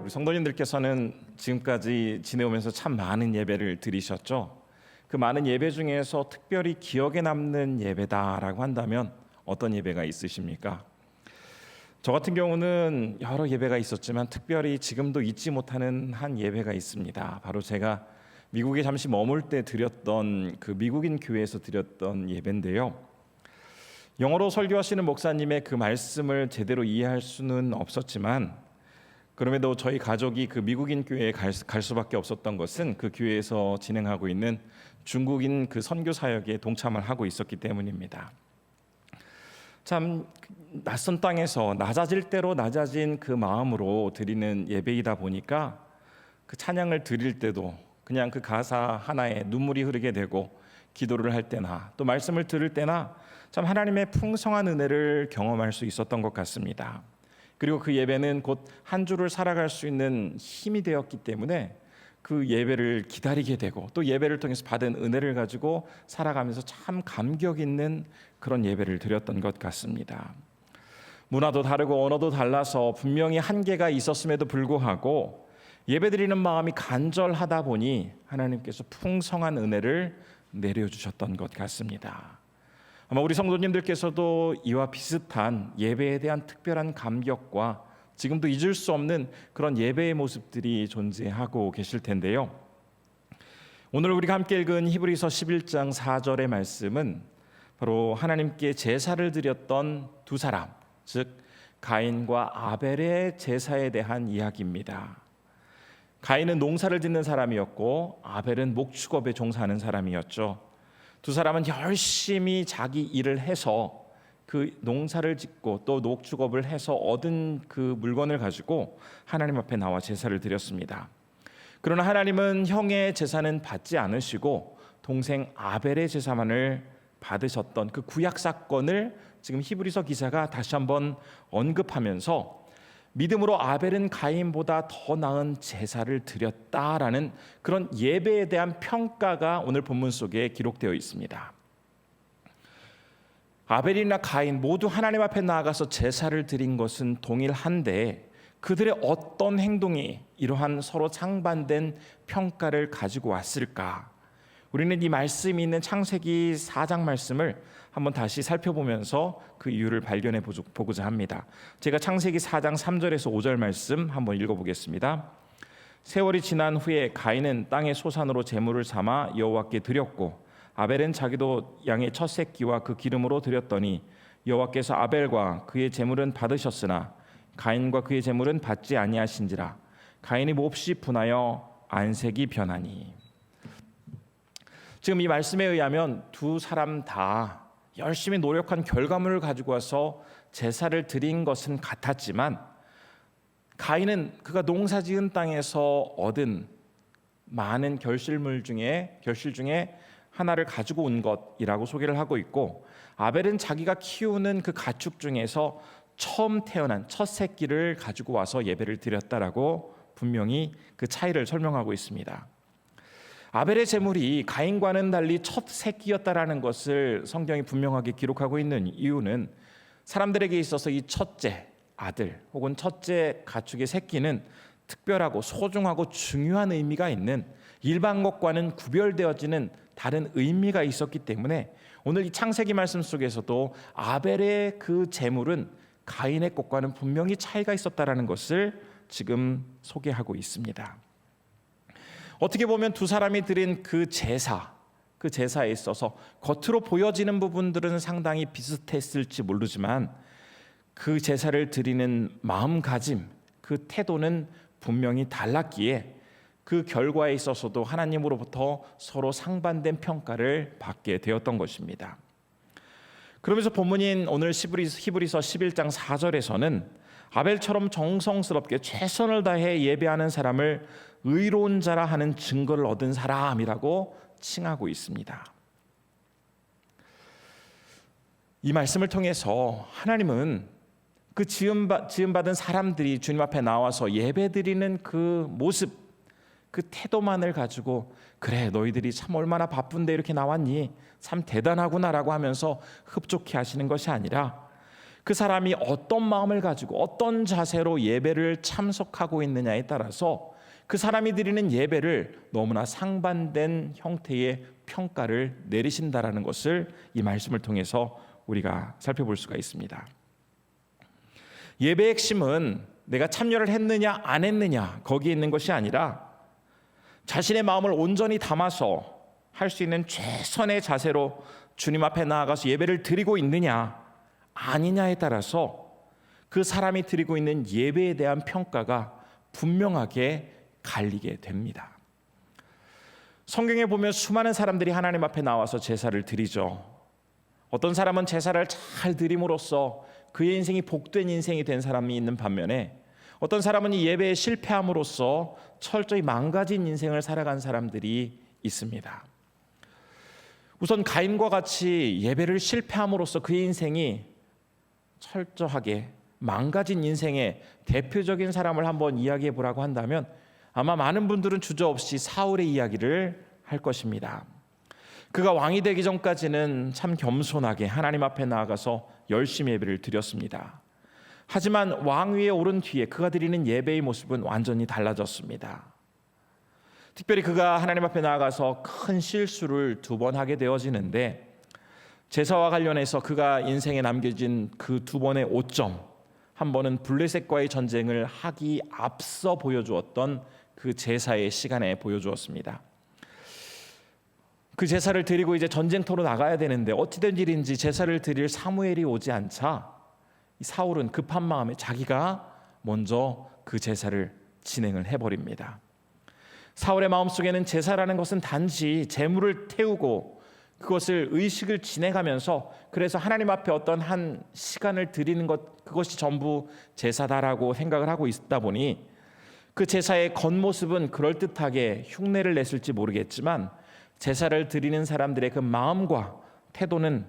우리 성도님들께서는 지금까지 지내오면서 참 많은 예배를 드리셨죠. 그 많은 예배 중에서 특별히 기억에 남는 예배다라고 한다면 어떤 예배가 있으십니까? 저 같은 경우는 여러 예배가 있었지만 특별히 지금도 잊지 못하는 한 예배가 있습니다. 바로 제가 미국에 잠시 머물 때 드렸던 그 미국인 교회에서 드렸던 예배인데요. 영어로 설교하시는 목사님의 그 말씀을 제대로 이해할 수는 없었지만 그럼에도 저희 가족이 그 미국인 교회에 갈 수밖에 없었던 것은 그 교회에서 진행하고 있는 중국인 그 선교 사역에 동참을 하고 있었기 때문입니다. 참 낯선 땅에서 낮아질 대로 낮아진 그 마음으로 드리는 예배이다 보니까 그 찬양을 드릴 때도 그냥 그 가사 하나에 눈물이 흐르게 되고 기도를 할 때나 또 말씀을 들을 때나 참 하나님의 풍성한 은혜를 경험할 수 있었던 것 같습니다. 그리고 그 예배는 곧 한 주를 살아갈 수 있는 힘이 되었기 때문에 그 예배를 기다리게 되고 또 예배를 통해서 받은 은혜를 가지고 살아가면서 참 감격 있는 그런 예배를 드렸던 것 같습니다. 문화도 다르고 언어도 달라서 분명히 한계가 있었음에도 불구하고 예배드리는 마음이 간절하다 보니 하나님께서 풍성한 은혜를 내려주셨던 것 같습니다. 아마 우리 성도님들께서도 이와 비슷한 예배에 대한 특별한 감격과 지금도 잊을 수 없는 그런 예배의 모습들이 존재하고 계실 텐데요. 오늘 우리가 함께 읽은 히브리서 11장 4절의 말씀은 바로 하나님께 제사를 드렸던 두 사람, 즉 가인과 아벨의 제사에 대한 이야기입니다. 가인은 농사를 짓는 사람이었고 아벨은 목축업에 종사하는 사람이었죠. 두 사람은 열심히 자기 일을 해서 그 농사를 짓고 또 목축업을 해서 얻은 그 물건을 가지고 하나님 앞에 나와 제사를 드렸습니다. 그러나 하나님은 형의 제사는 받지 않으시고 동생 아벨의 제사만을 받으셨던 그 구약 사건을 지금 히브리서 기자가 다시 한번 언급하면서 믿음으로 아벨은 가인보다 더 나은 제사를 드렸다라는 그런 예배에 대한 평가가 오늘 본문 속에 기록되어 있습니다. 아벨이나 가인 모두 하나님 앞에 나아가서 제사를 드린 것은 동일한데 그들의 어떤 행동이 이러한 서로 상반된 평가를 가지고 왔을까? 우리는 이 말씀이 있는 창세기 4장 말씀을 한번 다시 살펴보면서 그 이유를 발견해 보고자 합니다. 제가 창세기 4장 3절에서 5절 말씀 한번 읽어보겠습니다. 세월이 지난 후에 가인은 땅의 소산으로 제물을 삼아 여호와께 드렸고 아벨은 자기도 양의 첫 새끼와 그 기름으로 드렸더니 여호와께서 아벨과 그의 제물은 받으셨으나 가인과 그의 제물은 받지 아니하신지라. 가인이 몹시 분하여 안색이 변하니. 지금 이 말씀에 의하면 두 사람 다 열심히 노력한 결과물을 가지고 와서 제사를 드린 것은 같았지만 가인은 그가 농사지은 땅에서 얻은 많은 결실 중에 하나를 가지고 온 것이라고 소개를 하고 있고 아벨은 자기가 키우는 그 가축 중에서 처음 태어난 첫 새끼를 가지고 와서 예배를 드렸다라고 분명히 그 차이를 설명하고 있습니다. 아벨의 제물이 가인과는 달리 첫 새끼였다라는 것을 성경이 분명하게 기록하고 있는 이유는 사람들에게 있어서 이 첫째 아들 혹은 첫째 가축의 새끼는 특별하고 소중하고 중요한 의미가 있는 일반 것과는 구별되어지는 다른 의미가 있었기 때문에 오늘 이 창세기 말씀 속에서도 아벨의 그 제물은 가인의 것과는 분명히 차이가 있었다라는 것을 지금 소개하고 있습니다. 어떻게 보면 두 사람이 드린 그 제사에 있어서 겉으로 보여지는 부분들은 상당히 비슷했을지 모르지만 그 제사를 드리는 마음가짐, 그 태도는 분명히 달랐기에 그 결과에 있어서도 하나님으로부터 서로 상반된 평가를 받게 되었던 것입니다. 그러면서 본문인 오늘 히브리서 11장 4절에서는 아벨처럼 정성스럽게 최선을 다해 예배하는 사람을 의로운 자라 하는 증거를 얻은 사람이라고 칭하고 있습니다. 이 말씀을 통해서 하나님은 그 지음받은 사람들이 주님 앞에 나와서 예배드리는 그 모습, 그 태도만을 가지고 그래 너희들이 참 얼마나 바쁜데 이렇게 나왔니? 참 대단하구나라고 하면서 흡족해 하시는 것이 아니라 그 사람이 어떤 마음을 가지고 어떤 자세로 예배를 참석하고 있느냐에 따라서 그 사람이 드리는 예배를 너무나 상반된 형태의 평가를 내리신다라는 것을 이 말씀을 통해서 우리가 살펴볼 수가 있습니다. 예배의 핵심은 내가 참여를 했느냐 안 했느냐 거기에 있는 것이 아니라 자신의 마음을 온전히 담아서 할 수 있는 최선의 자세로 주님 앞에 나아가서 예배를 드리고 있느냐 아니냐에 따라서 그 사람이 드리고 있는 예배에 대한 평가가 분명하게 갈리게 됩니다. 성경에 보면 수많은 사람들이 하나님 앞에 나와서 제사를 드리죠. 어떤 사람은 제사를 잘 드림으로써 그의 인생이 복된 인생이 된 사람이 있는 반면에 어떤 사람은 이 예배에 실패함으로써 철저히 망가진 인생을 살아간 사람들이 있습니다. 우선 가인과 같이 예배를 실패함으로써 그의 인생이 철저하게 망가진 인생의 대표적인 사람을 한번 이야기해 보라고 한다면 아마 많은 분들은 주저없이 사울의 이야기를 할 것입니다. 그가 왕이 되기 전까지는 참 겸손하게 하나님 앞에 나아가서 열심히 예배를 드렸습니다. 하지만 왕위에 오른 뒤에 그가 드리는 예배의 모습은 완전히 달라졌습니다. 특별히 그가 하나님 앞에 나아가서 큰 실수를 2번 하게 되어지는데 제사와 관련해서 그가 인생에 남겨진 그 2번의 오점, 한 번은 블레셋과의 전쟁을 하기 앞서 보여주었던 그 제사의 시간에 보여주었습니다. 그 제사를 드리고 이제 전쟁터로 나가야 되는데 어찌된 일인지 제사를 드릴 사무엘이 오지 않자 사울은 급한 마음에 자기가 먼저 그 제사를 진행을 해버립니다. 사울의 마음속에는 제사라는 것은 단지 제물을 태우고 그것을 의식을 지내가면서 그래서 하나님 앞에 어떤 한 시간을 드리는 것 그것이 전부 제사다라고 생각을 하고 있다 보니 그 제사의 겉모습은 그럴듯하게 흉내를 냈을지 모르겠지만 제사를 드리는 사람들의 그 마음과 태도는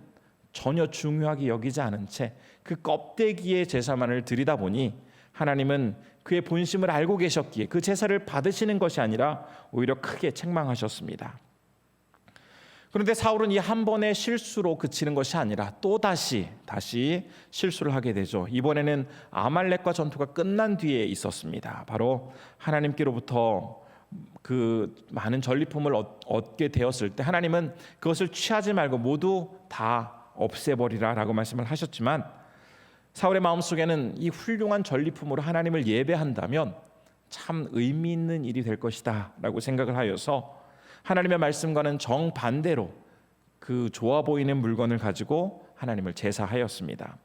전혀 중요하게 여기지 않은 채 그 껍데기의 제사만을 드리다 보니 하나님은 그의 본심을 알고 계셨기에 그 제사를 받으시는 것이 아니라 오히려 크게 책망하셨습니다. 그런데 사울은 이 한 번의 실수로 그치는 것이 아니라 또 다시 실수를 하게 되죠. 이번에는 아말렉과 전투가 끝난 뒤에 있었습니다. 바로 하나님께로부터 그 많은 전리품을 얻게 되었을 때 하나님은 그것을 취하지 말고 모두 다 없애버리라라고 말씀을 하셨지만 사울의 마음속에는 이 훌륭한 전리품으로 하나님을 예배한다면 참 의미 있는 일이 될 것이다 라고 생각을 하여서 하나님의 말씀과는 정반대로 그 좋아 보이는 물건을 가지고 하나님을 제사하였습니다.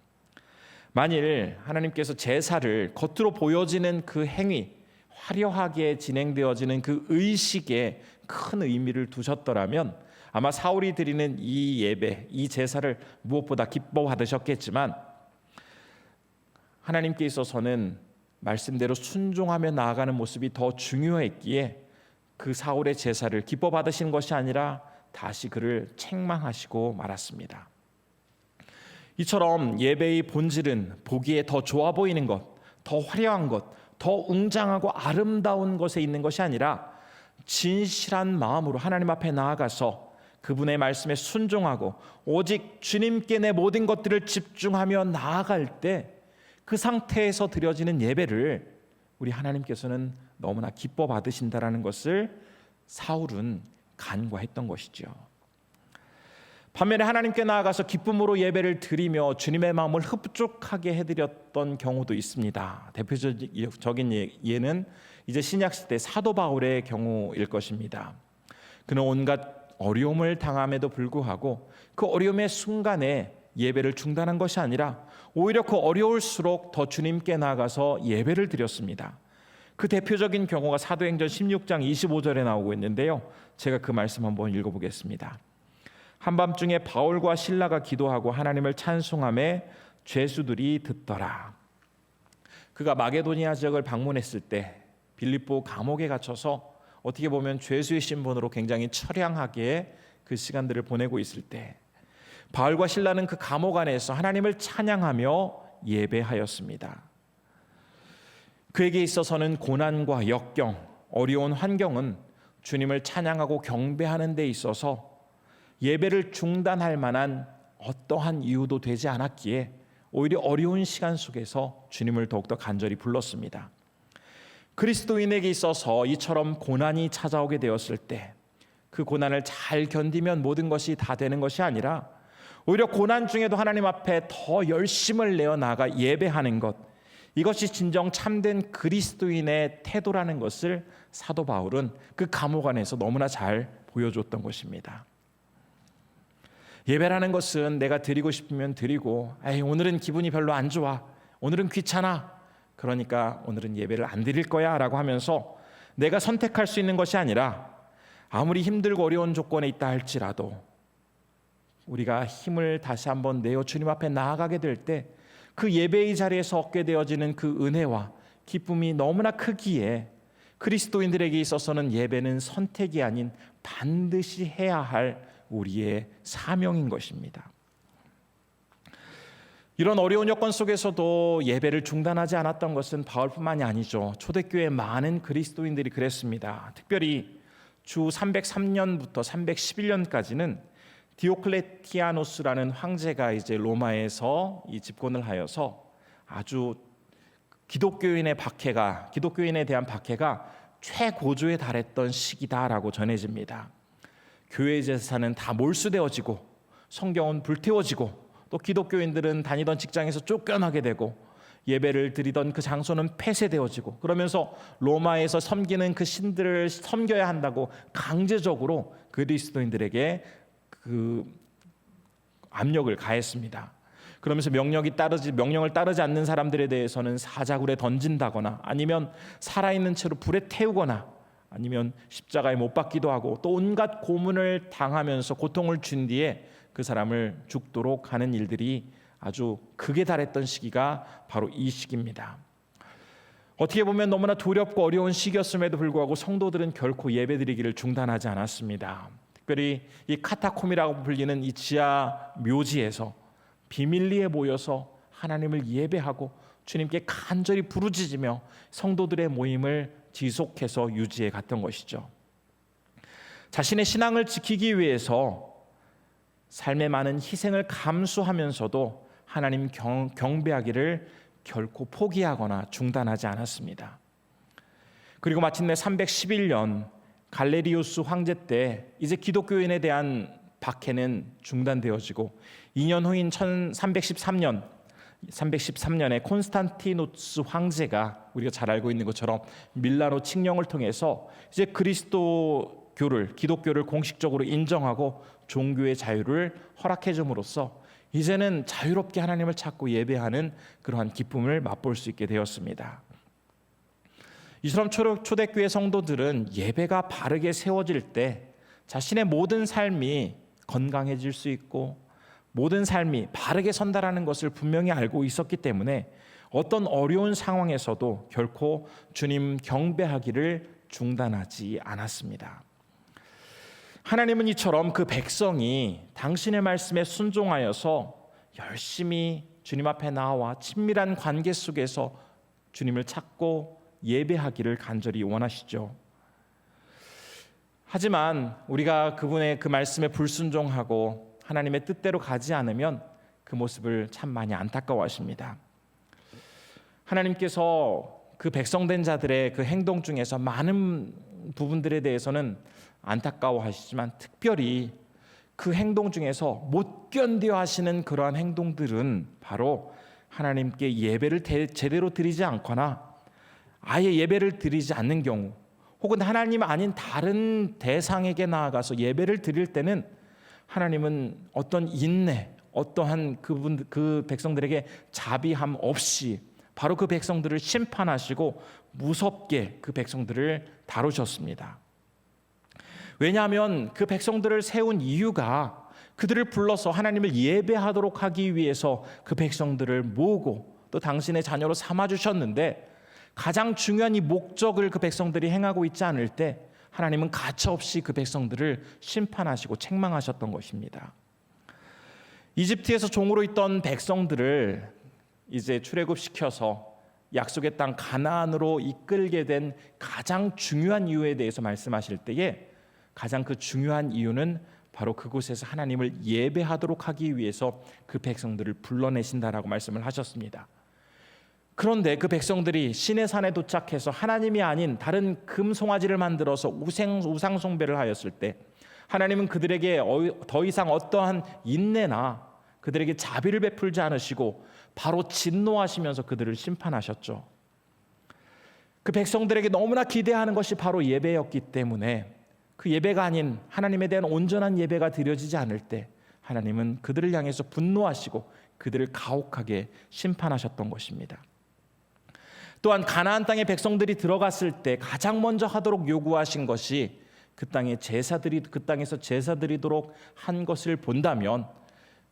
만일 하나님께서 제사를 겉으로 보여지는 그 행위, 화려하게 진행되어지는 그 의식에 큰 의미를 두셨더라면 아마 사울이 드리는 이 예배, 이 제사를 무엇보다 기뻐 받으셨겠지만 하나님께 있어서는 말씀대로 순종하며 나아가는 모습이 더 중요했기에 그 사울의 제사를 기뻐 받으신 것이 아니라 다시 그를 책망하시고 말았습니다. 이처럼 예배의 본질은 보기에 더 좋아 보이는 것, 더 화려한 것, 더 웅장하고 아름다운 것에 있는 것이 아니라 진실한 마음으로 하나님 앞에 나아가서 그분의 말씀에 순종하고 오직 주님께 내 모든 것들을 집중하며 나아갈 때 그 상태에서 드려지는 예배를 우리 하나님께서는 너무나 기뻐 받으신다라는 것을 사울은 간과했던 것이죠. 반면에 하나님께 나아가서 기쁨으로 예배를 드리며 주님의 마음을 흡족하게 해드렸던 경우도 있습니다. 대표적인 예는 이제 신약시대 사도 바울의 경우일 것입니다. 그는 온갖 어려움을 당함에도 불구하고 그 어려움의 순간에 예배를 중단한 것이 아니라 오히려 그 어려울수록 더 주님께 나아가서 예배를 드렸습니다. 그 대표적인 경우가 사도행전 16장 25절에 나오고 있는데요. 제가 그 말씀 한번 읽어보겠습니다. 한밤중에 바울과 실라가 기도하고 하나님을 찬송하며 죄수들이 듣더라. 그가 마게도니아 지역을 방문했을 때 빌립보 감옥에 갇혀서 어떻게 보면 죄수의 신분으로 굉장히 처량하게 그 시간들을 보내고 있을 때 바울과 실라는 그 감옥 안에서 하나님을 찬양하며 예배하였습니다. 그에게 있어서는 고난과 역경, 어려운 환경은 주님을 찬양하고 경배하는 데 있어서 예배를 중단할 만한 어떠한 이유도 되지 않았기에 오히려 어려운 시간 속에서 주님을 더욱더 간절히 불렀습니다. 그리스도인에게 있어서 이처럼 고난이 찾아오게 되었을 때 그 고난을 잘 견디면 모든 것이 다 되는 것이 아니라 오히려 고난 중에도 하나님 앞에 더 열심을 내어 나가 예배하는 것, 이것이 진정 참된 그리스도인의 태도라는 것을 사도 바울은 그 감옥 안에서 너무나 잘 보여줬던 것입니다. 예배라는 것은 내가 드리고 싶으면 드리고, 오늘은 기분이 별로 안 좋아, 오늘은 귀찮아, 그러니까 오늘은 예배를 안 드릴 거야 라고 하면서 내가 선택할 수 있는 것이 아니라 아무리 힘들고 어려운 조건에 있다 할지라도 우리가 힘을 다시 한번 내어 주님 앞에 나아가게 될 때 그 예배의 자리에서 얻게 되어지는 그 은혜와 기쁨이 너무나 크기에 그리스도인들에게 있어서는 예배는 선택이 아닌 반드시 해야 할 우리의 사명인 것입니다. 이런 어려운 여건 속에서도 예배를 중단하지 않았던 것은 바울뿐만이 아니죠. 초대교회 많은 그리스도인들이 그랬습니다. 특별히 주 303년부터 311년까지는 디오클레티아노스라는 황제가 이제 로마에서 이 집권을 하여서 아주 기독교인에 대한 박해가 최고조에 달했던 시기다라고 전해집니다. 교회 재산은 다 몰수되어지고 성경은 불태워지고 또 기독교인들은 다니던 직장에서 쫓겨나게 되고 예배를 드리던 그 장소는 폐쇄되어지고, 그러면서 로마에서 섬기는 그 신들을 섬겨야 한다고 강제적으로 그리스도인들에게 그 압력을 가했습니다. 그러면서 명령을 따르지 않는 사람들에 대해서는 사자굴에 던진다거나 아니면 살아있는 채로 불에 태우거나 아니면 십자가에 못 박기도 하고 또 온갖 고문을 당하면서 고통을 준 뒤에 그 사람을 죽도록 하는 일들이 아주 극에 달했던 시기가 바로 이 시기입니다. 어떻게 보면 너무나 두렵고 어려운 시기였음에도 불구하고 성도들은 결코 예배드리기를 중단하지 않았습니다. 특별히 이 카타콤이라고 불리는 이 지하 묘지에서 비밀리에 모여서 하나님을 예배하고 주님께 간절히 부르짖으며 성도들의 모임을 지속해서 유지해 갔던 것이죠. 자신의 신앙을 지키기 위해서 삶의 많은 희생을 감수하면서도 하나님 경배하기를 결코 포기하거나 중단하지 않았습니다. 그리고 마침내 311년 갈레리우스 황제 때 이제 기독교인에 대한 박해는 중단되어지고 2년 후인 313년에 콘스탄티누스 황제가 우리가 잘 알고 있는 것처럼 밀라노 칙령을 통해서 이제 기독교를 공식적으로 인정하고 종교의 자유를 허락해 줌으로써 이제는 자유롭게 하나님을 찾고 예배하는 그러한 기쁨을 맛볼 수 있게 되었습니다. 이처럼 초대교회 성도들은 예배가 바르게 세워질 때 자신의 모든 삶이 건강해질 수 있고 모든 삶이 바르게 선다라는 것을 분명히 알고 있었기 때문에 어떤 어려운 상황에서도 결코 주님 경배하기를 중단하지 않았습니다. 하나님은 이처럼 그 백성이 당신의 말씀에 순종하여서 열심히 주님 앞에 나와 친밀한 관계 속에서 주님을 찾고 예배하기를 간절히 원하시죠. 하지만 우리가 그분의 그 말씀에 불순종하고 하나님의 뜻대로 가지 않으면 그 모습을 참 많이 안타까워하십니다. 하나님께서 그 백성된 자들의 그 행동 중에서 많은 부분들에 대해서는 안타까워하시지만 특별히 그 행동 중에서 못 견뎌 하시는 그러한 행동들은 바로 하나님께 예배를 제대로 드리지 않거나 아예 예배를 드리지 않는 경우, 혹은 하나님 아닌 다른 대상에게 나아가서 예배를 드릴 때는 하나님은 어떤 인내, 어떠한 그 백성들에게 자비함 없이 바로 그 백성들을 심판하시고 무섭게 그 백성들을 다루셨습니다. 왜냐하면 그 백성들을 세운 이유가 그들을 불러서 하나님을 예배하도록 하기 위해서 그 백성들을 모으고 또 당신의 자녀로 삼아주셨는데, 가장 중요한 이 목적을 그 백성들이 행하고 있지 않을 때 하나님은 가차없이 그 백성들을 심판하시고 책망하셨던 것입니다. 이집트에서 종으로 있던 백성들을 이제 출애굽시켜서 약속의 땅 가나안으로 이끌게 된 가장 중요한 이유에 대해서 말씀하실 때에 가장 그 중요한 이유는 바로 그곳에서 하나님을 예배하도록 하기 위해서 그 백성들을 불러내신다라고 말씀을 하셨습니다. 그런데 그 백성들이 시내산에 도착해서 하나님이 아닌 다른 금송아지를 만들어서 우상 숭배를 하였을 때 하나님은 그들에게 더 이상 어떠한 인내나 그들에게 자비를 베풀지 않으시고 바로 진노하시면서 그들을 심판하셨죠. 그 백성들에게 너무나 기대하는 것이 바로 예배였기 때문에 그 예배가 아닌 하나님에 대한 온전한 예배가 드려지지 않을 때 하나님은 그들을 향해서 분노하시고 그들을 가혹하게 심판하셨던 것입니다. 또한 가나안 땅에 백성들이 들어갔을 때 가장 먼저 하도록 요구하신 것이 그 땅에서 제사 드리도록 한 것을 본다면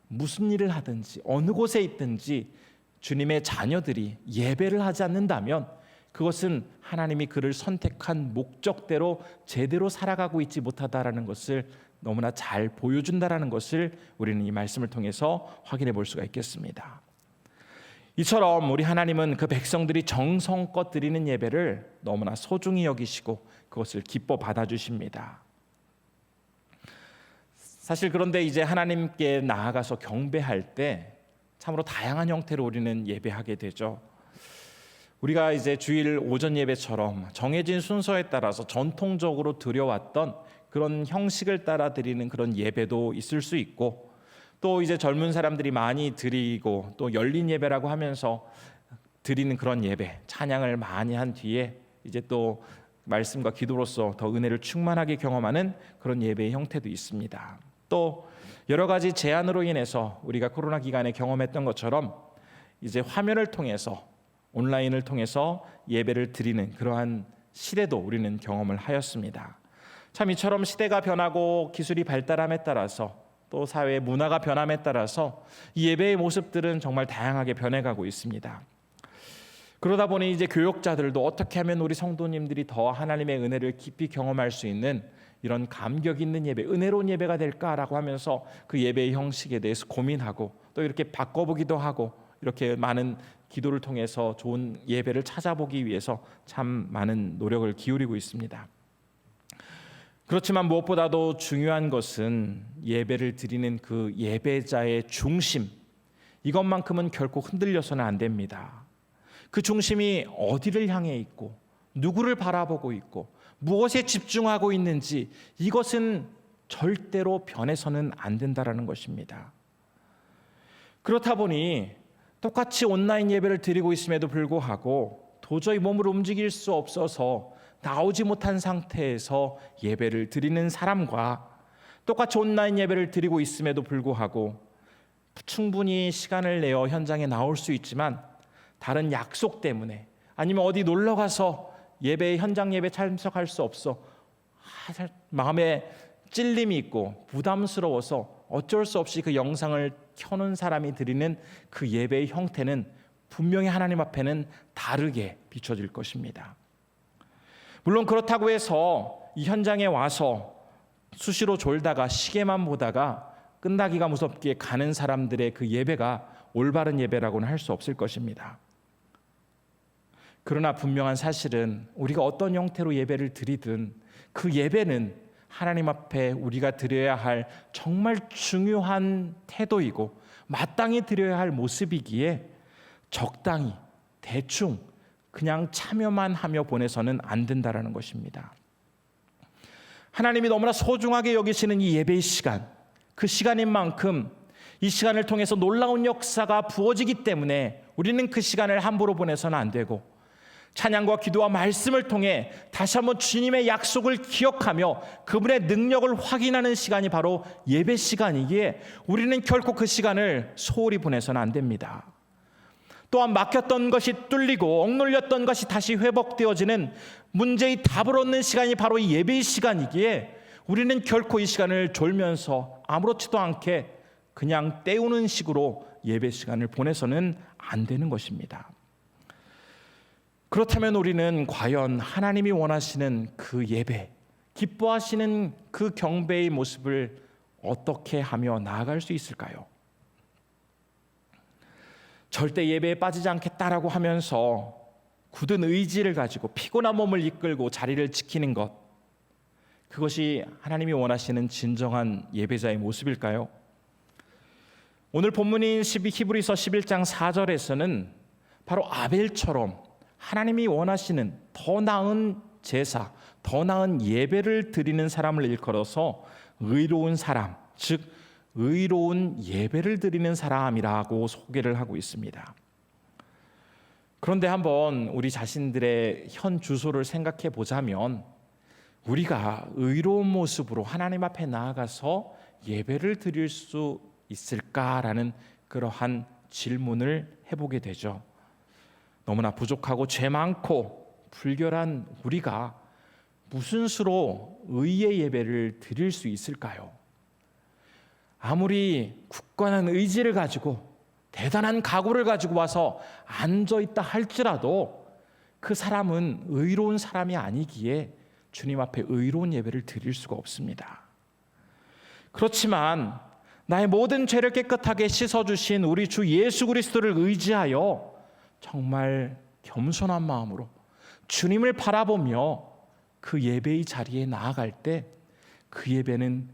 무슨 일을 하든지 어느 곳에 있든지 주님의 자녀들이 예배를 하지 않는다면 그것은 하나님이 그를 선택한 목적대로 제대로 살아가고 있지 못하다라는 것을 너무나 잘 보여준다라는 것을 우리는 이 말씀을 통해서 확인해 볼 수가 있겠습니다. 이처럼 우리 하나님은 그 백성들이 정성껏 드리는 예배를 너무나 소중히 여기시고 그것을 기뻐 받아주십니다. 사실 그런데 이제 하나님께 나아가서 경배할 때 참으로 다양한 형태로 우리는 예배하게 되죠. 우리가 이제 주일 오전 예배처럼 정해진 순서에 따라서 전통적으로 드려왔던 그런 형식을 따라 드리는 그런 예배도 있을 수 있고, 또 이제 젊은 사람들이 많이 드리고 또 열린 예배라고 하면서 드리는 그런 예배, 찬양을 많이 한 뒤에 이제 또 말씀과 기도로서 더 은혜를 충만하게 경험하는 그런 예배의 형태도 있습니다. 또 여러 가지 제한으로 인해서 우리가 코로나 기간에 경험했던 것처럼 이제 화면을 통해서 온라인을 통해서 예배를 드리는 그러한 시대도 우리는 경험을 하였습니다. 참 이처럼 시대가 변하고 기술이 발달함에 따라서 또 사회의 문화가 변함에 따라서 이 예배의 모습들은 정말 다양하게 변해가고 있습니다. 그러다 보니 이제 교역자들도 어떻게 하면 우리 성도님들이 더 하나님의 은혜를 깊이 경험할 수 있는 이런 감격 있는 예배, 은혜로운 예배가 될까라고 하면서 그 예배의 형식에 대해서 고민하고 또 이렇게 바꿔보기도 하고 이렇게 많은 기도를 통해서 좋은 예배를 찾아보기 위해서 참 많은 노력을 기울이고 있습니다. 그렇지만 무엇보다도 중요한 것은 예배를 드리는 그 예배자의 중심, 이것만큼은 결코 흔들려서는 안 됩니다. 그 중심이 어디를 향해 있고 누구를 바라보고 있고 무엇에 집중하고 있는지 이것은 절대로 변해서는 안 된다라는 것입니다. 그렇다 보니 똑같이 온라인 예배를 드리고 있음에도 불구하고 도저히 몸을 움직일 수 없어서 나오지 못한 상태에서 예배를 드리는 사람과 똑같이 온라인 예배를 드리고 있음에도 불구하고 충분히 시간을 내어 현장에 나올 수 있지만 다른 약속 때문에 아니면 어디 놀러 가서 현장 예배 참석할 수 없어 마음에 찔림이 있고 부담스러워서 어쩔 수 없이 그 영상을 켜놓은 사람이 드리는 그 예배의 형태는 분명히 하나님 앞에는 다르게 비춰질 것입니다. 물론 그렇다고 해서 이 현장에 와서 수시로 졸다가 시계만 보다가 끝나기가 무섭게 가는 사람들의 그 예배가 올바른 예배라고는 할 수 없을 것입니다. 그러나 분명한 사실은 우리가 어떤 형태로 예배를 드리든 그 예배는 하나님 앞에 우리가 드려야 할 정말 중요한 태도이고 마땅히 드려야 할 모습이기에 적당히 대충 그냥 참여만 하며 보내서는 안 된다라는 것입니다. 하나님이 너무나 소중하게 여기시는 이 예배의 시간, 그 시간인 만큼 이 시간을 통해서 놀라운 역사가 부어지기 때문에 우리는 그 시간을 함부로 보내서는 안 되고 찬양과 기도와 말씀을 통해 다시 한번 주님의 약속을 기억하며 그분의 능력을 확인하는 시간이 바로 예배 시간이기에 우리는 결코 그 시간을 소홀히 보내서는 안 됩니다. 또한 막혔던 것이 뚫리고 억눌렸던 것이 다시 회복되어지는 문제의 답을 얻는 시간이 바로 이 예배의 시간이기에 우리는 결코 이 시간을 졸면서 아무렇지도 않게 그냥 때우는 식으로 예배 시간을 보내서는 안 되는 것입니다. 그렇다면 우리는 과연 하나님이 원하시는 그 예배, 기뻐하시는 그 경배의 모습을 어떻게 하며 나아갈 수 있을까요? 절대 예배에 빠지지 않겠다라고 하면서 굳은 의지를 가지고 피곤한 몸을 이끌고 자리를 지키는 것, 그것이 하나님이 원하시는 진정한 예배자의 모습일까요? 오늘 본문인 히브리서 11장 4절에서는 바로 아벨처럼 하나님이 원하시는 더 나은 제사, 더 나은 예배를 드리는 사람을 일컬어서 의로운 사람, 즉 의로운 예배를 드리는 사람이라고 소개를 하고 있습니다. 그런데 한번 우리 자신들의 현 주소를 생각해 보자면, 우리가 의로운 모습으로 하나님 앞에 나아가서 예배를 드릴 수 있을까라는 그러한 질문을 해보게 되죠. 너무나 부족하고 죄 많고 불결한 우리가 무슨 수로 의의 예배를 드릴 수 있을까요? 아무리 굳건한 의지를 가지고 대단한 각오를 가지고 와서 앉아있다 할지라도 그 사람은 의로운 사람이 아니기에 주님 앞에 의로운 예배를 드릴 수가 없습니다. 그렇지만 나의 모든 죄를 깨끗하게 씻어주신 우리 주 예수 그리스도를 의지하여 정말 겸손한 마음으로 주님을 바라보며 그 예배의 자리에 나아갈 때 그 예배는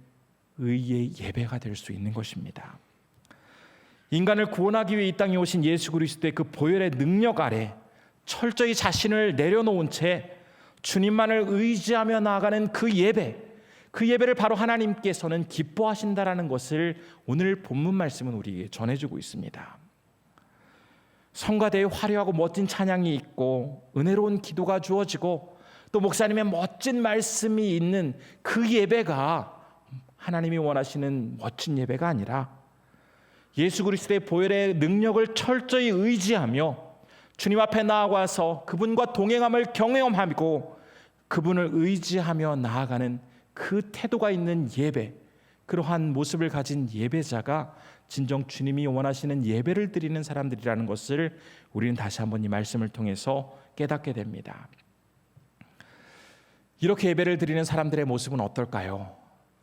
의의 예배가 될 수 있는 것입니다. 인간을 구원하기 위해 이 땅에 오신 예수 그리스도의 그 보혈의 능력 아래 철저히 자신을 내려놓은 채 주님만을 의지하며 나아가는 그 예배를 바로 하나님께서는 기뻐하신다라는 것을 오늘 본문 말씀은 우리에게 전해주고 있습니다. 성가대에 화려하고 멋진 찬양이 있고 은혜로운 기도가 주어지고 또 목사님의 멋진 말씀이 있는 그 예배가 하나님이 원하시는 멋진 예배가 아니라 예수 그리스도의 보혈의 능력을 철저히 의지하며 주님 앞에 나아가서 그분과 동행함을 경험하고 그분을 의지하며 나아가는 그 태도가 있는 예배, 그러한 모습을 가진 예배자가 진정 주님이 원하시는 예배를 드리는 사람들이라는 것을 우리는 다시 한번 이 말씀을 통해서 깨닫게 됩니다. 이렇게 예배를 드리는 사람들의 모습은 어떨까요?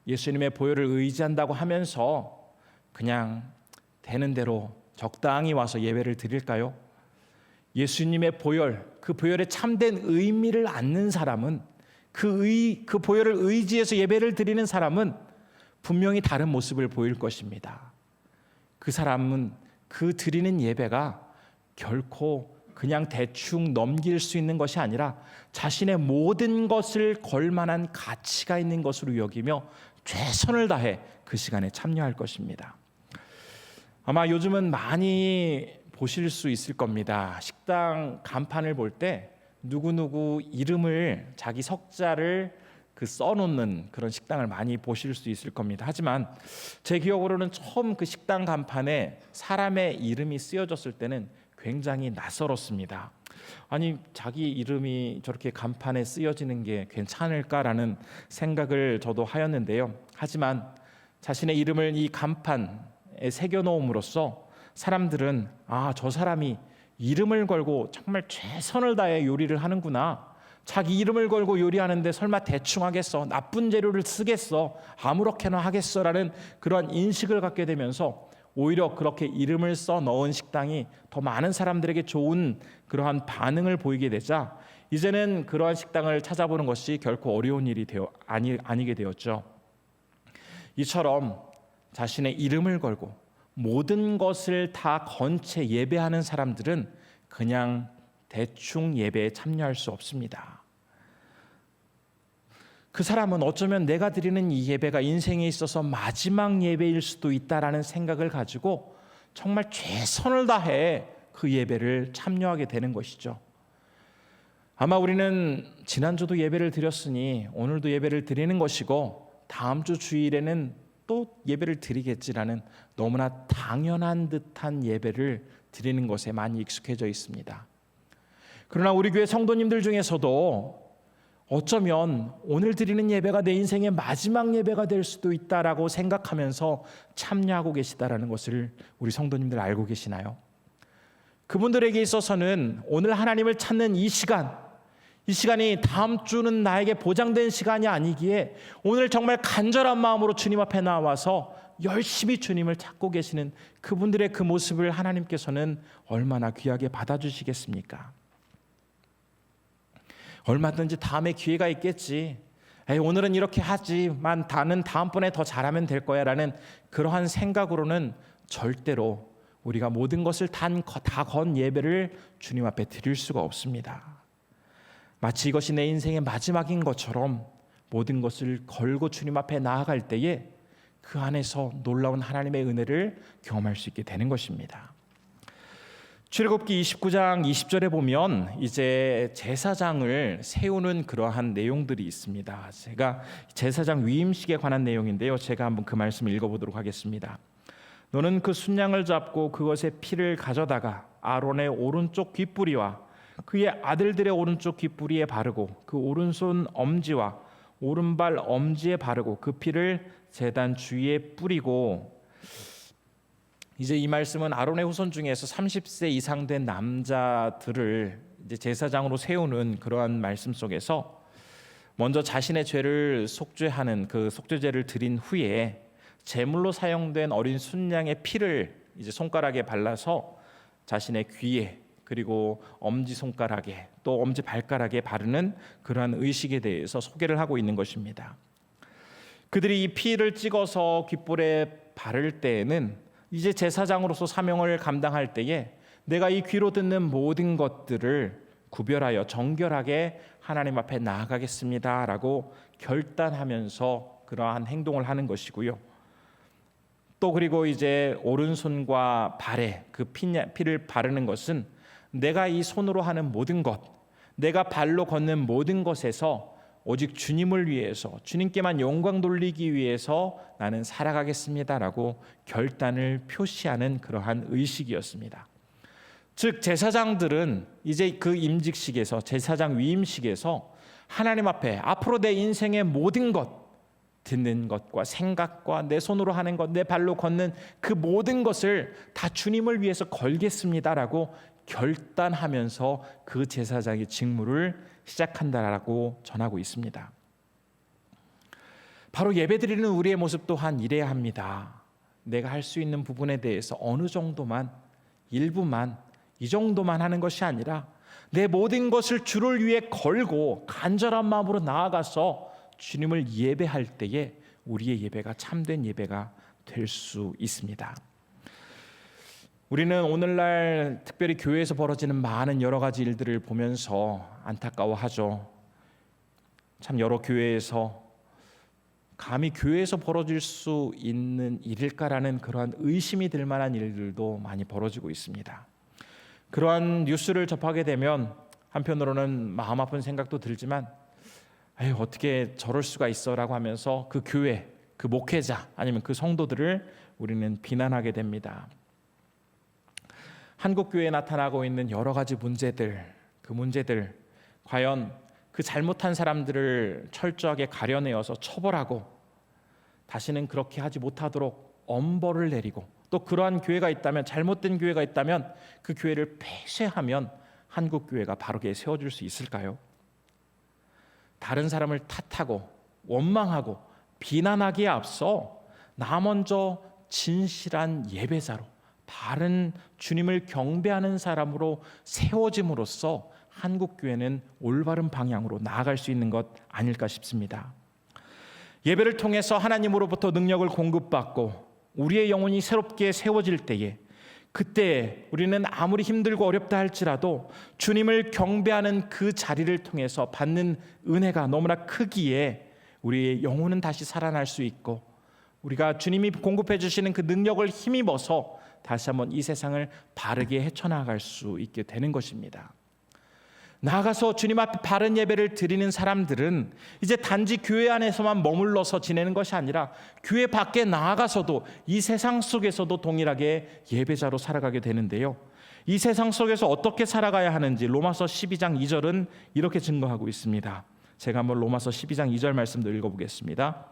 예수님의 보혈을 의지한다고 하면서 그냥 되는 대로 적당히 와서 예배를 드릴까요? 예수님의 보혈, 그 보혈의 참된 의미를 아는 사람은 그 보혈을 의지해서 예배를 드리는 사람은 분명히 다른 모습을 보일 것입니다. 그 사람은 그 드리는 예배가 결코 그냥 대충 넘길 수 있는 것이 아니라 자신의 모든 것을 걸 만한 가치가 있는 것으로 여기며 최선을 다해 그 시간에 참여할 것입니다. 아마 요즘은 많이 보실 수 있을 겁니다. 식당 간판을 볼 때 누구누구 이름을 자기 석자를 써놓는 그런 식당을 많이 보실 수 있을 겁니다. 하지만 제 기억으로는 처음 그 식당 간판에 사람의 이름이 쓰여졌을 때는 굉장히 낯설었습니다. 아니, 자기 이름이 저렇게 간판에 쓰여지는 게 괜찮을까라는 생각을 저도 하였는데요. 하지만 자신의 이름을 이 간판에 새겨놓음으로써 사람들은 저 사람이 이름을 걸고 정말 최선을 다해 요리를 하는구나. 자기 이름을 걸고 요리하는데 설마 대충 하겠어? 나쁜 재료를 쓰겠어? 아무렇게나 하겠어라는 그러한 인식을 갖게 되면서 오히려 그렇게 이름을 써 넣은 식당이 더 많은 사람들에게 좋은 그러한 반응을 보이게 되자 이제는 그러한 식당을 찾아보는 것이 결코 어려운 일이 아니게 되었죠. 이처럼 자신의 이름을 걸고 모든 것을 다 건 채 예배하는 사람들은 그냥 대충 예배에 참여할 수 없습니다. 그 사람은 어쩌면 내가 드리는 이 예배가 인생에 있어서 마지막 예배일 수도 있다라는 생각을 가지고 정말 최선을 다해 그 예배를 참여하게 되는 것이죠. 아마 우리는 지난주도 예배를 드렸으니 오늘도 예배를 드리는 것이고 다음 주 주일에는 또 예배를 드리겠지라는 너무나 당연한 듯한 예배를 드리는 것에 많이 익숙해져 있습니다. 그러나 우리 교회 성도님들 중에서도 어쩌면 오늘 드리는 예배가 내 인생의 마지막 예배가 될 수도 있다라고 생각하면서 참여하고 계시다라는 것을 우리 성도님들 알고 계시나요? 그분들에게 있어서는 오늘 하나님을 찾는 이 시간이 다음 주는 나에게 보장된 시간이 아니기에 오늘 정말 간절한 마음으로 주님 앞에 나와서 열심히 주님을 찾고 계시는 그분들의 그 모습을 하나님께서는 얼마나 귀하게 받아주시겠습니까? 얼마든지 다음에 기회가 있겠지. 에이, 오늘은 이렇게 하지만 나는 다음번에 더 잘하면 될 거야 라는 그러한 생각으로는 절대로 우리가 모든 것을 다 건 예배를 주님 앞에 드릴 수가 없습니다. 마치 이것이 내 인생의 마지막인 것처럼 모든 것을 걸고 주님 앞에 나아갈 때에 그 안에서 놀라운 하나님의 은혜를 경험할 수 있게 되는 것입니다. 출애굽기 29장 20절에 보면 이제 제사장을 세우는 그러한 내용들이 있습니다. 제가 제사장 위임식에 관한 내용인데요. 제가 한번 그 말씀을 읽어보도록 하겠습니다. 너는 그 순양을 잡고 그것의 피를 가져다가 아론의 오른쪽 귓뿌리와 그의 아들들의 오른쪽 귓뿌리에 바르고 그 오른손 엄지와 오른발 엄지에 바르고 그 피를 제단 주위에 뿌리고, 이제 이 말씀은 아론의 후손 중에서 30세 이상 된 남자들을 이제 제사장으로 세우는 그러한 말씀 속에서 먼저 자신의 죄를 속죄하는 그 속죄제를 드린 후에 제물로 사용된 어린 순양의 피를 이제 손가락에 발라서 자신의 귀에 그리고 엄지 손가락에 또 엄지 발가락에 바르는 그러한 의식에 대해서 소개를 하고 있는 것입니다. 그들이 이 피를 찍어서 귓볼에 바를 때에는 이제 제사장으로서 사명을 감당할 때에 내가 이 귀로 듣는 모든 것들을 구별하여 정결하게 하나님 앞에 나아가겠습니다라고 결단하면서 그러한 행동을 하는 것이고요. 또 그리고 이제 오른손과 발에 그 피를 바르는 것은 내가 이 손으로 하는 모든 것, 내가 발로 걷는 모든 것에서 오직 주님을 위해서, 주님께만 영광 돌리기 위해서 나는 살아가겠습니다라고 결단을 표시하는 그러한 의식이었습니다. 즉 제사장들은 이제 그 임직식에서, 제사장 위임식에서 하나님 앞에 앞으로 내 인생의 모든 것, 듣는 것과 생각과 내 손으로 하는 것, 내 발로 걷는 그 모든 것을 다 주님을 위해서 걸겠습니다라고 결단하면서 그 제사장의 직무를 시작한다라고 전하고 있습니다. 바로 예배드리는 우리의 모습 또한 이래야 합니다. 내가 할 수 있는 부분에 대해서 어느 정도만, 일부만, 이 정도만 하는 것이 아니라 내 모든 것을 주를 위해 걸고 간절한 마음으로 나아가서 주님을 예배할 때에 우리의 예배가 참된 예배가 될 수 있습니다. 우리는 오늘날 특별히 교회에서 벌어지는 많은 여러 가지 일들을 보면서 안타까워하죠. 참 여러 교회에서 감히 교회에서 벌어질 수 있는 일일까라는 그러한 의심이 들 만한 일들도 많이 벌어지고 있습니다. 그러한 뉴스를 접하게 되면 한편으로는 마음 아픈 생각도 들지만 에휴, 어떻게 저럴 수가 있어라고 하면서 그 교회, 그 목회자 아니면 그 성도들을 우리는 비난하게 됩니다. 한국 교회에 나타나고 있는 여러 가지 문제들, 그 문제들 과연 그 잘못한 사람들을 철저하게 가려내어서 처벌하고 다시는 그렇게 하지 못하도록 엄벌을 내리고, 또 그러한 교회가 있다면, 잘못된 교회가 있다면 그 교회를 폐쇄하면 한국 교회가 바르게 세워질 수 있을까요? 다른 사람을 탓하고 원망하고 비난하기에 앞서 나 먼저 진실한 예배자로, 바른 주님을 경배하는 사람으로 세워짐으로써 한국 교회는 올바른 방향으로 나아갈 수 있는 것 아닐까 싶습니다. 예배를 통해서 하나님으로부터 능력을 공급받고 우리의 영혼이 새롭게 세워질 때에, 그때 우리는 아무리 힘들고 어렵다 할지라도 주님을 경배하는 그 자리를 통해서 받는 은혜가 너무나 크기에 우리의 영혼은 다시 살아날 수 있고, 우리가 주님이 공급해 주시는 그 능력을 힘입어서 다시 한번 이 세상을 바르게 헤쳐나갈 수 있게 되는 것입니다. 나아가서 주님 앞에 바른 예배를 드리는 사람들은 이제 단지 교회 안에서만 머물러서 지내는 것이 아니라 교회 밖에 나아가서도 이 세상 속에서도 동일하게 예배자로 살아가게 되는데요. 이 세상 속에서 어떻게 살아가야 하는지 로마서 12장 2절은 이렇게 증거하고 있습니다. 제가 한번 로마서 12장 2절 말씀도 읽어보겠습니다.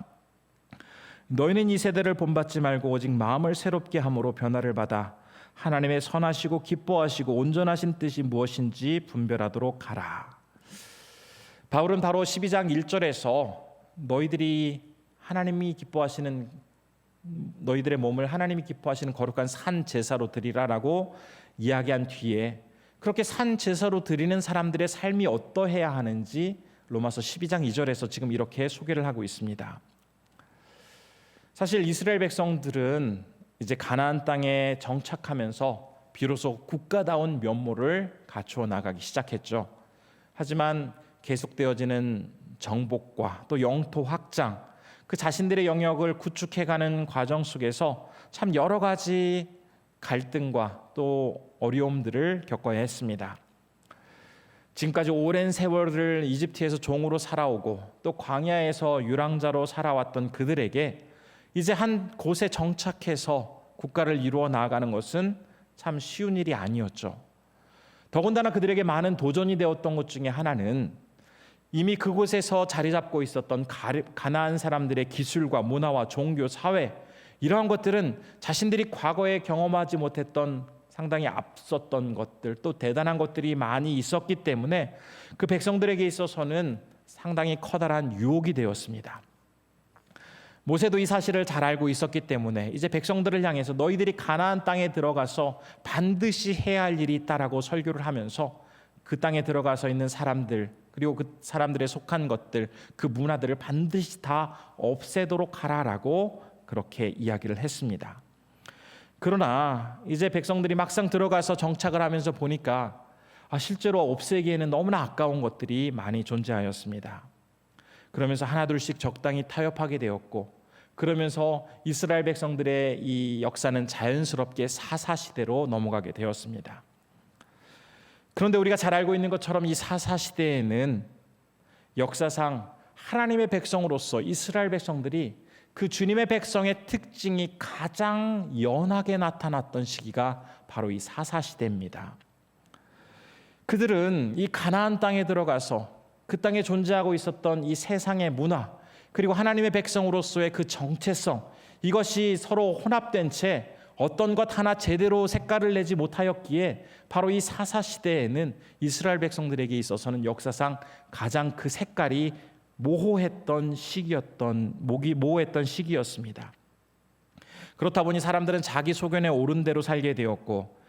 너희는 이 세대를 본받지 말고 오직 마음을 새롭게 함으로 변화를 받아 하나님의 선하시고 기뻐하시고 온전하신 뜻이 무엇인지 분별하도록 하라. 바울은 바로 12장 1절에서 너희들이 하나님이 기뻐하시는, 너희들의 몸을 하나님이 기뻐하시는 거룩한 산 제사로 드리라라고 이야기한 뒤에 그렇게 산 제사로 드리는 사람들의 삶이 어떠해야 하는지 로마서 12장 2절에서 지금 이렇게 소개를 하고 있습니다. 사실 이스라엘 백성들은 이제 가나안 땅에 정착하면서 비로소 국가다운 면모를 갖추어 나가기 시작했죠. 하지만 계속되어지는 정복과 또 영토 확장, 그 자신들의 영역을 구축해가는 과정 속에서 참 여러 가지 갈등과 또 어려움들을 겪어야 했습니다. 지금까지 오랜 세월을 이집트에서 종으로 살아오고 또 광야에서 유랑자로 살아왔던 그들에게 이제 한 곳에 정착해서 국가를 이루어 나아가는 것은 참 쉬운 일이 아니었죠. 더군다나 그들에게 많은 도전이 되었던 것 중에 하나는 이미 그곳에서 자리 잡고 있었던 가나안 사람들의 기술과 문화와 종교, 사회, 이러한 것들은 자신들이 과거에 경험하지 못했던 상당히 앞섰던 것들, 또 대단한 것들이 많이 있었기 때문에 그 백성들에게 있어서는 상당히 커다란 유혹이 되었습니다. 모세도 이 사실을 잘 알고 있었기 때문에 이제 백성들을 향해서 너희들이 가나안 땅에 들어가서 반드시 해야 할 일이 있다라고 설교를 하면서 그 땅에 들어가서 있는 사람들, 그리고 그 사람들에 속한 것들, 그 문화들을 반드시 다 없애도록 하라라고 그렇게 이야기를 했습니다. 그러나 이제 백성들이 막상 들어가서 정착을 하면서 보니까 실제로 없애기에는 너무나 아까운 것들이 많이 존재하였습니다. 그러면서 하나둘씩 적당히 타협하게 되었고, 그러면서 이스라엘 백성들의 이 역사는 자연스럽게 사사시대로 넘어가게 되었습니다. 그런데 우리가 잘 알고 있는 것처럼 이 사사시대에는 역사상 하나님의 백성으로서 이스라엘 백성들이 그 주님의 백성의 특징이 가장 연하게 나타났던 시기가 바로 이 사사시대입니다. 그들은 이 가나안 땅에 들어가서 그 땅에 존재하고 있었던 이 세상의 문화, 그리고 하나님의 백성으로서의 그 정체성, 이것이 서로 혼합된 채 어떤 것 하나 제대로 색깔을 내지 못하였기에 바로 이 사사시대에는 이스라엘 백성들에게 있어서는 역사상 가장 그 색깔이 모호했던 시기였습니다. 그렇다 보니 사람들은 자기 소견에 옳은 대로 살게 되었고,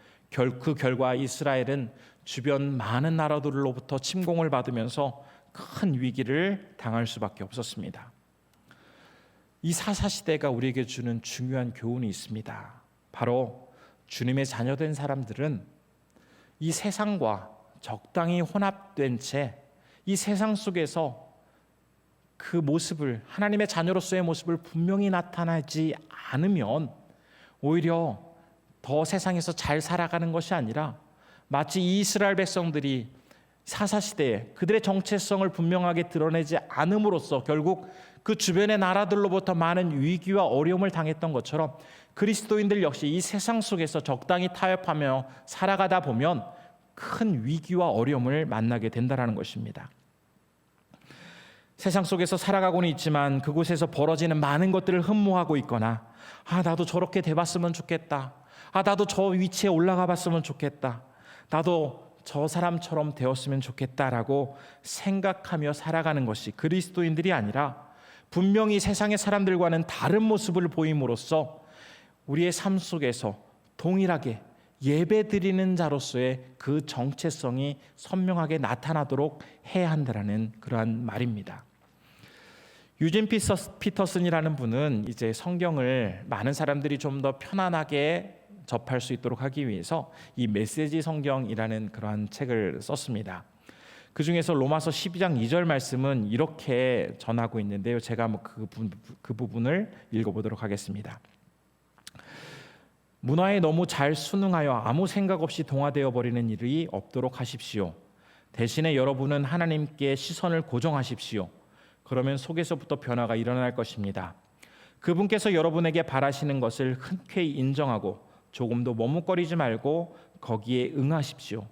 그 결과 이스라엘은 주변 많은 나라들로부터 침공을 받으면서 큰 위기를 당할 수밖에 없었습니다. 이 사사시대가 우리에게 주는 중요한 교훈이 있습니다. 바로 주님의 자녀된 사람들은 이 세상과 적당히 혼합된 채 이 세상 속에서 그 모습을, 하나님의 자녀로서의 모습을 분명히 나타나지 않으면 오히려 더 세상에서 잘 살아가는 것이 아니라 마치 이스라엘 백성들이 사사시대에 그들의 정체성을 분명하게 드러내지 않음으로써 결국 그 주변의 나라들로부터 많은 위기와 어려움을 당했던 것처럼 그리스도인들 역시 이 세상 속에서 적당히 타협하며 살아가다 보면 큰 위기와 어려움을 만나게 된다는 것입니다. 세상 속에서 살아가고는 있지만 그곳에서 벌어지는 많은 것들을 흠모하고 있거나 나도 저렇게 돼봤으면 좋겠다, 나도 저 위치에 올라가 봤으면 좋겠다, 나도 저 사람처럼 되었으면 좋겠다라고 생각하며 살아가는 것이 그리스도인들이 아니라 분명히 세상의 사람들과는 다른 모습을 보임으로써 우리의 삶 속에서 동일하게 예배드리는 자로서의 그 정체성이 선명하게 나타나도록 해야 한다는 그러한 말입니다. 유진 피터슨이라는 분은 이제 성경을 많은 사람들이 좀 더 편안하게 접할 수 있도록 하기 위해서 이 메시지 성경이라는 그러한 책을 썼습니다. 그 중에서 로마서 12장 2절 말씀은 이렇게 전하고 있는데요. 제가 그 부분을 읽어보도록 하겠습니다. 문화에 너무 잘 순응하여 아무 생각 없이 동화되어 버리는 일이 없도록 하십시오. 대신에 여러분은 하나님께 시선을 고정하십시오. 그러면 속에서부터 변화가 일어날 것입니다. 그분께서 여러분에게 바라시는 것을 흔쾌히 인정하고 조금도 머뭇거리지 말고 거기에 응하십시오.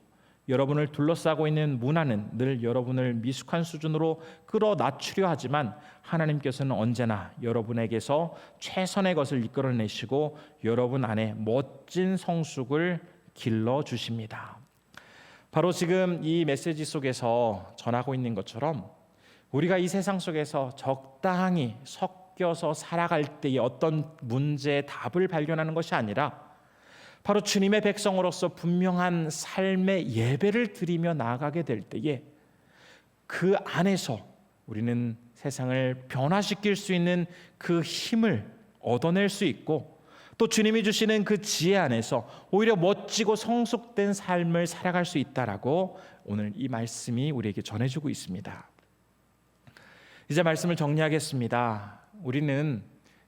여러분을 둘러싸고 있는 문화는 늘 여러분을 미숙한 수준으로 끌어낮추려 하지만 하나님께서는 언제나 여러분에게서 최선의 것을 이끌어내시고 여러분 안에 멋진 성숙을 길러주십니다. 바로 지금 이 메시지 속에서 전하고 있는 것처럼 우리가 이 세상 속에서 적당히 섞여서 살아갈 때의 어떤 문제의 답을 발견하는 것이 아니라 바로 주님의 백성으로서 분명한 삶의 예배를 드리며 나아가게 될 때에 그 안에서 우리는 세상을 변화시킬 수 있는 그 힘을 얻어낼 수 있고, 또 주님이 주시는 그 지혜 안에서 오히려 멋지고 성숙된 삶을 살아갈 수 있다라고 오늘 이 말씀이 우리에게 전해주고 있습니다. 이제 말씀을 정리하겠습니다. 우리는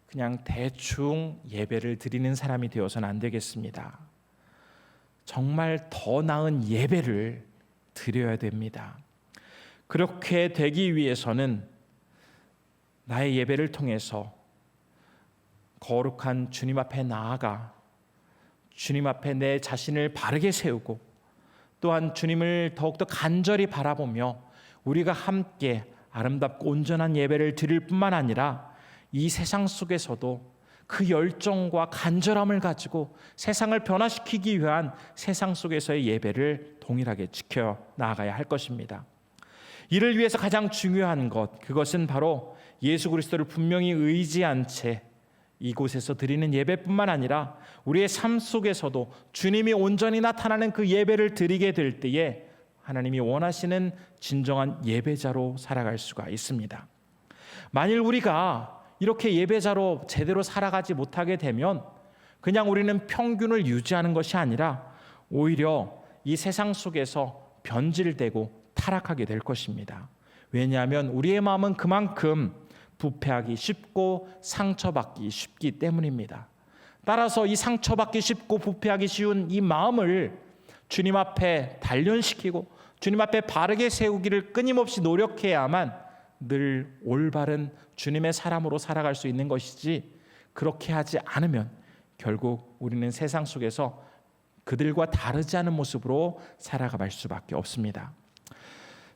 그냥 대충 예배를 드리는 사람이 되어서는 안 되겠습니다. 정말 더 나은 예배를 드려야 됩니다. 그렇게 되기 위해서는 나의 예배를 통해서 거룩한 주님 앞에 나아가 주님 앞에 내 자신을 바르게 세우고, 또한 주님을 더욱더 간절히 바라보며 우리가 함께 아름답고 온전한 예배를 드릴 뿐만 아니라 이 세상 속에서도 그 열정과 간절함을 가지고 세상을 변화시키기 위한 세상 속에서의 예배를 동일하게 지켜 나아가야 할 것입니다. 이를 위해서 가장 중요한 것, 그것은 바로 예수 그리스도를 분명히 의지한 채 이곳에서 드리는 예배뿐만 아니라 우리의 삶 속에서도 주님이 온전히 나타나는 그 예배를 드리게 될 때에 하나님이 원하시는 진정한 예배자로 살아갈 수가 있습니다. 만일 우리가 이렇게 예배자로 제대로 살아가지 못하게 되면 그냥 우리는 평균을 유지하는 것이 아니라 오히려 이 세상 속에서 변질되고 타락하게 될 것입니다. 왜냐하면 우리의 마음은 그만큼 부패하기 쉽고 상처받기 쉽기 때문입니다. 따라서 이 상처받기 쉽고 부패하기 쉬운 이 마음을 주님 앞에 단련시키고 주님 앞에 바르게 세우기를 끊임없이 노력해야만 늘 올바른 주님의 사람으로 살아갈 수 있는 것이지, 그렇게 하지 않으면 결국 우리는 세상 속에서 그들과 다르지 않은 모습으로 살아갈 수밖에 없습니다.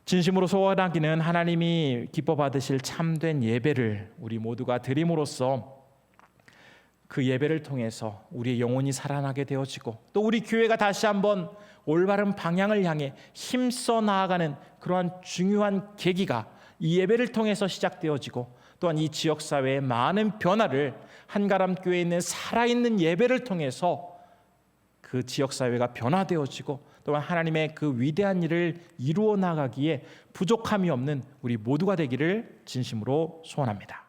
진심으로 소원하기는 하나님이 기뻐 받으실 참된 예배를 우리 모두가 드림으로써 그 예배를 통해서 우리의 영혼이 살아나게 되어지고, 또 우리 교회가 다시 한번 올바른 방향을 향해 힘써 나아가는 그러한 중요한 계기가 이 예배를 통해서 시작되어지고, 또한 이 지역사회의 많은 변화를 한가람교회에 있는 살아있는 예배를 통해서 그 지역사회가 변화되어지고, 또한 하나님의 그 위대한 일을 이루어 나가기에 부족함이 없는 우리 모두가 되기를 진심으로 소원합니다.